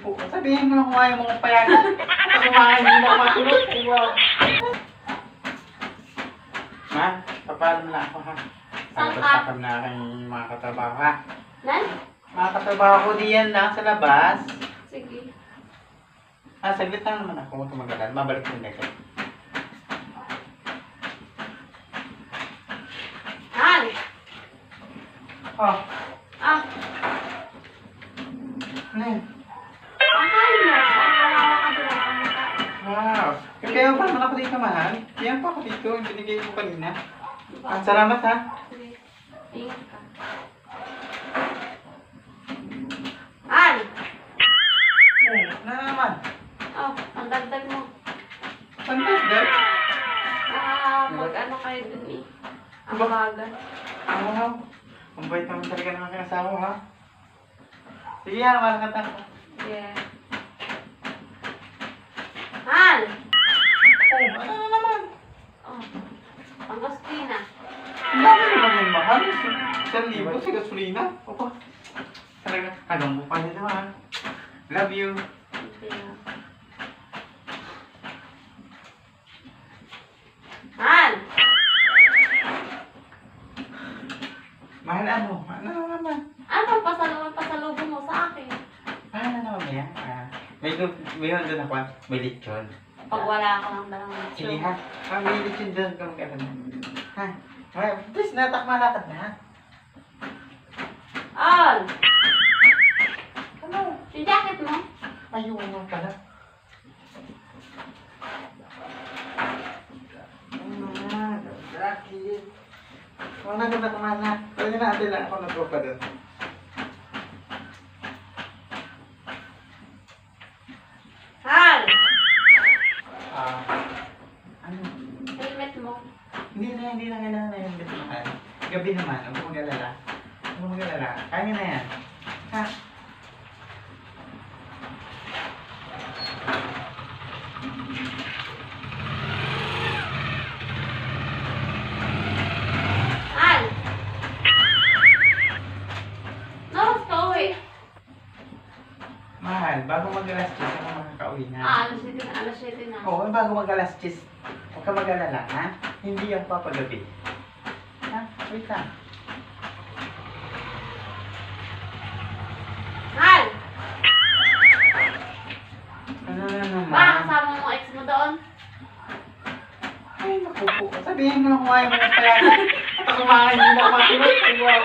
po. Sabihin mo lang kung ayaw mong payagan. Ako kumain, hindi na ako matulog. Wow. Ma, papaalam na ako ha. Saan ka? Tapos na aking mga katrabaho ha. Nan? Mga katrabaho ko diyan lang sa labas. Sige. Saglit lang naman ako tumagalan. Mabalik yung next. Han! Oh, Ah, ano yun? pakain mo. Pakawawa ka doon ang pangkain. Wow. Kaya pa naman ako dito, mahal. Kaya pa ako dito. Yung binigay mo kanina. Salamat ha. Sige. Ingat ka. Han! Oh, na naman. Oh, ang dagdag mo. Pandagdag. Mag-ano kayo dun eh. Ang bagan. Wow. Ang bait naman talaga ng aking asawa ha. Sige ha, malakat ako. Yeah. Han! Oh, ano na naman? Oh, ang gasolina. Ang dami naman yung mahal. 1,000 sa gasolina. Opo. Talaga, hanggang buka niya naman. Love you. Yeah. Han! Mahal ano? Ano na naman? Ano pasalubong mo sa akin? Mahal na naman ba yan? Mayroon doon ako. May lechon. Pag wala ka lang dalang Sige ha. May lechon doon. Kung kailan. Ha? Okay, please, natakmalakad na. Al! Ano? Yung jacket mo? Ayun mo pala. Jackie. Kung naganda ka man na, pwede natin lang ako nagpo pa doon. Han! Ano? Helmet mo. Hindi na kailangan na yung mahal. Gabi naman, huwag mo mag-alala. Huwag mo mag-alala. Kaya na yan. Ha? Han! Nawas ka uwi. Mahal, bago mag-alas 10, ako makakauwi na. Alas 7 na. Oo, bago mag-alas 10, huwag ka mag-alala, ha? Hindi yan papagabi. Ha? Wait lang. Han! Ano na naman? Kasama mo ex mo doon? Ay, naku po. Sabihin mo lang kung ayaw mo payagan. At ako kumain, hindi na ako matulog. Wow.